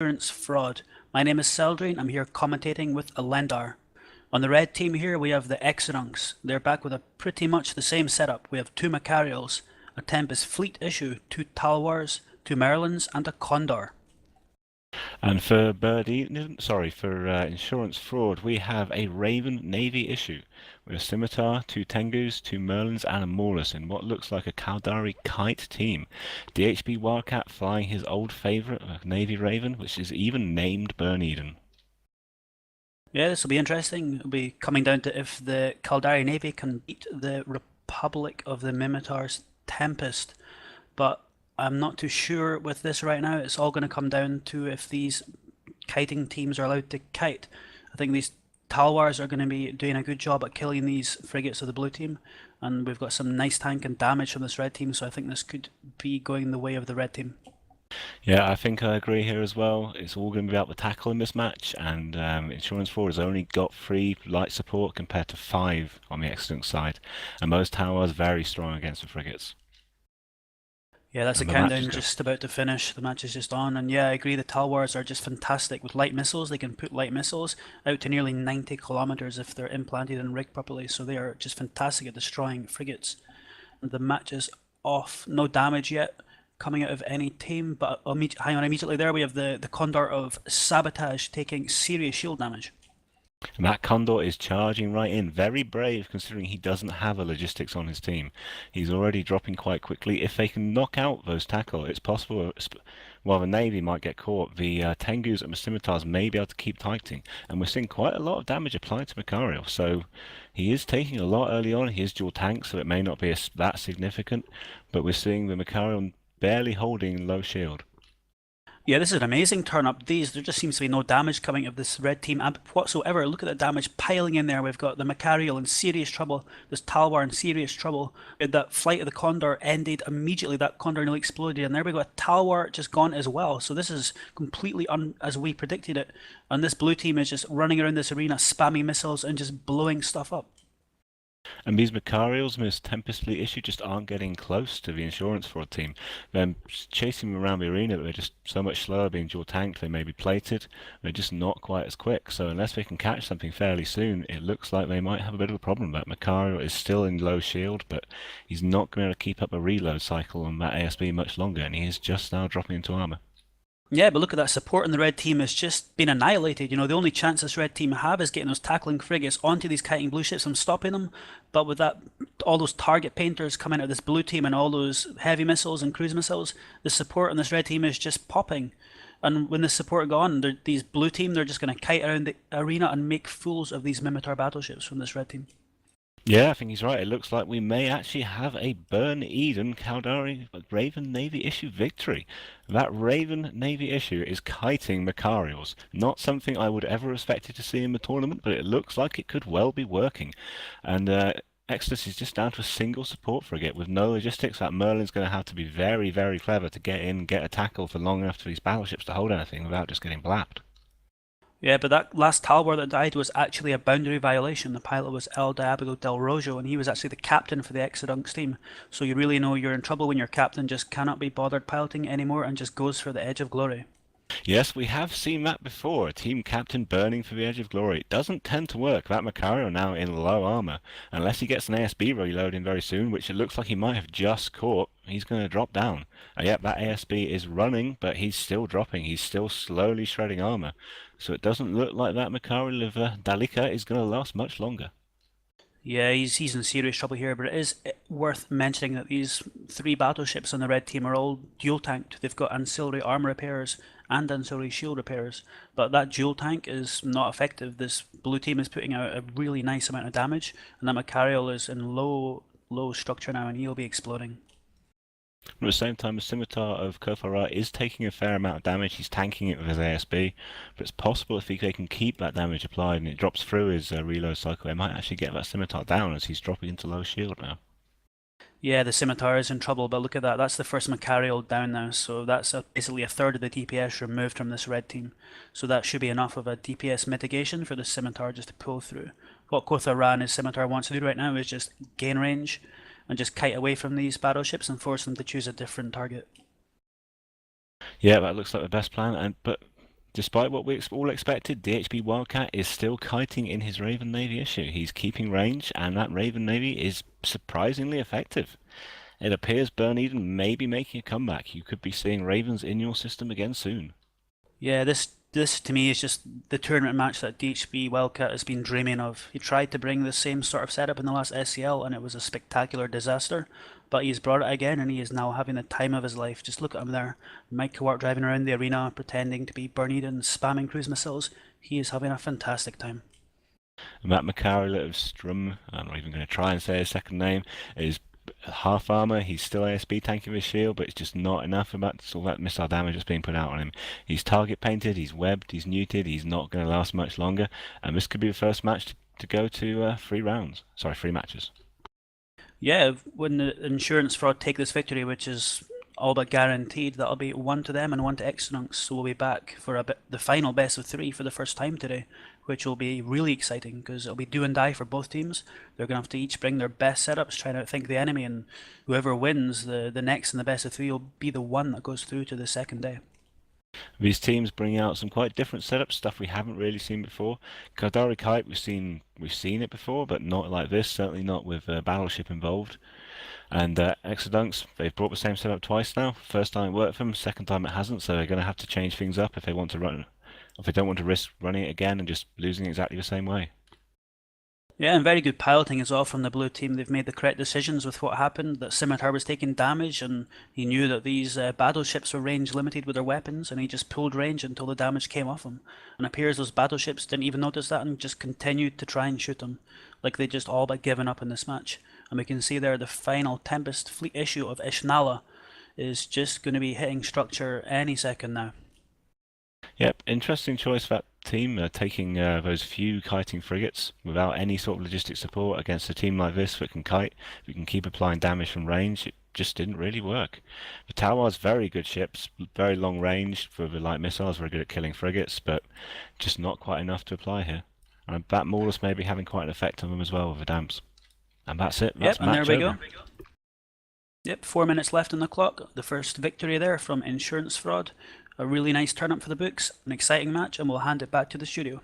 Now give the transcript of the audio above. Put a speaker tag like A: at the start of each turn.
A: Insurance fraud. My name is Seldrine. I'm here commentating with Alendar. On the red team here we have the Exodunks. They're back with a pretty much the same setup. We have two Macarials, a Tempest Fleet issue, two Talwars, two Merlins, and a Condor.
B: And for insurance fraud, we have a Raven Navy issue with a Scimitar, two Tengus, two Merlins, and a Maulus in what looks like a Caldari Kite team. DHB Wildcat flying his old favourite, Navy Raven, which is even named Burn Eden.
A: Yeah, this will be interesting. It'll be coming down to if the Caldari Navy can beat the Republic of the Mimitar's Tempest. But I'm not too sure with this right now. It's all going to come down to if these kiting teams are allowed to kite. I think these Talwars are going to be doing a good job at killing these frigates of the blue team, and we've got some nice tank and damage from this red team, so I think this could be going the way of the red team.
B: Yeah, I think I agree here as well. It's all going to be about the tackle in this match, and Insurance 4 has only got 3 light support compared to 5 on the Exodus side, and most towers very strong against the frigates.
A: Yeah, that's
B: And
A: a
B: the match is
A: countdown
B: good.
A: just about to finish. The match is just on, and yeah, I agree. The Talwars are just fantastic with light missiles. They can put light missiles out to nearly 90 kilometers if they're implanted and rigged properly. So they are just fantastic at destroying frigates. The match is off. No damage yet coming out of any team, but hang on, immediately there we have the Condor of Sabotage taking serious shield damage.
B: And that Condor is charging right in. Very brave considering he doesn't have a logistics on his team. He's already dropping quite quickly. If they can knock out those tackle, it's possible. While the Navy might get caught, the Tengus and the Scimitars may be able to keep fighting. And we're seeing quite a lot of damage applied to Macario. So he is taking a lot early on. He is dual tank, so it may not be that significant. But we're seeing the Macario barely holding low shield.
A: Yeah, this is an amazing turn up. There just seems to be no damage coming of this red team whatsoever. Look at the damage piling in there. We've got the Macarial in serious trouble, this Talwar in serious trouble. We had that flight of the Condor ended immediately, that Condor nearly exploded, and there we got a Talwar just gone as well. So this is completely as we predicted it. And this blue team is just running around this arena, spamming missiles and just blowing stuff up.
B: And these Macarials and this Tempest Fleet issue just aren't getting close to the insurance fraud team. They're chasing them around the arena, but they're just so much slower being dual tanked. They may be plated. They're just not quite as quick. So unless they can catch something fairly soon, it looks like they might have a bit of a problem. That Macario is still in low shield, but he's not going to keep up a reload cycle on that ASB much longer, and he is just now dropping into armor.
A: Yeah, but look at that support in the red team has just been annihilated. You know, the only chance this red team have is getting those tackling frigates onto these kiting blue ships and stopping them. But with that, all those target painters coming out of this blue team and all those heavy missiles and cruise missiles, the support on this red team is just popping. And when the support gone, these blue team, they're just going to kite around the arena and make fools of these Mimitar battleships from this red team.
B: Yeah, I think he's right. It looks like we may actually have a Burn Eden Caldari Raven Navy issue victory. That Raven Navy issue is kiting Macarials. Not something I would ever expected to see in the tournament, but it looks like it could well be working. And Exodus is just down to a single support frigate with no logistics. That Merlin's going to have to be very, very clever to get in, get a tackle for long enough for these battleships to hold anything without just getting blapped.
A: Yeah, but that last Talwar that died was actually a boundary violation. The pilot was El Diablo del Rojo, and he was actually the captain for the Exodunks team. So you really know you're in trouble when your captain just cannot be bothered piloting anymore and just goes for the edge of glory.
B: Yes, we have seen that before. A team captain burning for the edge of glory. It doesn't tend to work. That Macario now in low armor. Unless he gets an ASB reloading very soon, which it looks like he might have just caught, he's going to drop down. Yep, that ASB is running, but he's still dropping. He's still slowly shredding armor. So it doesn't look like that Macario of Dalika is going to last much longer.
A: Yeah, he's in serious trouble here, but it is worth mentioning that these 3 battleships on the red team are all dual tanked. They've got ancillary armor repairs and ancillary shield repairs, but that dual tank is not effective. This blue team is putting out a really nice amount of damage, and that Macarial is in low structure now, and he'll be exploding.
B: At the same time, the Scimitar of Kofara is taking a fair amount of damage. He's tanking it with his ASB, but it's possible if they can keep that damage applied and it drops through his reload cycle, they might actually get that Scimitar down as he's dropping into low shield now.
A: Yeah, the Scimitar is in trouble, but look at that. That's the first Macarial down now, so that's basically a third of the DPS removed from this red team. So that should be enough of a DPS mitigation for the Scimitar just to pull through. What Kotha and his Scimitar wants to do right now is just gain range and just kite away from these battleships and force them to choose a different target.
B: Yeah, that looks like the best plan. But Despite what we all expected, DHB Wildcat is still kiting in his Raven Navy issue. He's keeping range, and that Raven Navy is surprisingly effective. It appears Burn Eden may be making a comeback. You could be seeing Ravens in your system again soon.
A: Yeah, this to me is just the tournament match that DHB Wildcat has been dreaming of. He tried to bring the same sort of setup in the last SCL and it was a spectacular disaster, but he's brought it again and he is now having the time of his life. Just look at him there. Mike Kowart driving around the arena pretending to be Bernard and spamming cruise missiles. He is having a fantastic time.
B: Matt McCarry of Strum, I'm not even going to try and say his second name, is half armor. He's still ASB tanking with his shield, but it's just not enough about all that missile damage that's being put out on him. He's target painted, he's webbed, he's neutered, he's not going to last much longer, and this could be the first match to go to 3 matches.
A: Yeah, when the insurance fraud take this victory, which is all but guaranteed, that'll be one to them and one to Exodunks. So we'll be back for the final best of 3 for the first time today, which will be really exciting because it'll be do and die for both teams. They're going to have to each bring their best setups, trying to outthink the enemy, and whoever wins the next in the best of 3 will be the one that goes through to the second day.
B: These teams bring out some quite different setups, stuff we haven't really seen before. Caldari Kite, we've seen it before, but not like this. Certainly not with Battleship involved. And Exodunks, they've brought the same setup twice now. First time it worked for them, second time it hasn't. So they're going to have to change things up if they want to run, if they don't want to risk running it again and just losing exactly the same way.
A: Yeah, and very good piloting as well from the blue team. They've made the correct decisions with what happened, that Scimitar was taking damage and he knew that these battleships were range limited with their weapons and he just pulled range until the damage came off him. And it appears those battleships didn't even notice that and just continued to try and shoot him. Like they just all but given up in this match. And we can see there the final Tempest fleet issue of Ishnala is just going to be hitting structure any second now.
B: Yep, interesting choice for that team, taking those few kiting frigates without any sort of logistic support against a team like this that can kite, we can keep applying damage from range. It just didn't really work. The Tawar's very good ships, very long range for the light missiles, very good at killing frigates, but just not quite enough to apply here. And that Maulus may be having quite an effect on them as well with the damps. And that's it. That's
A: and there
B: match
A: we
B: over.
A: go. Yep, 4 minutes left on the clock. The first victory there from Insurance Fraud. A really nice turn up for the books, an exciting match, and we'll hand it back to the studio.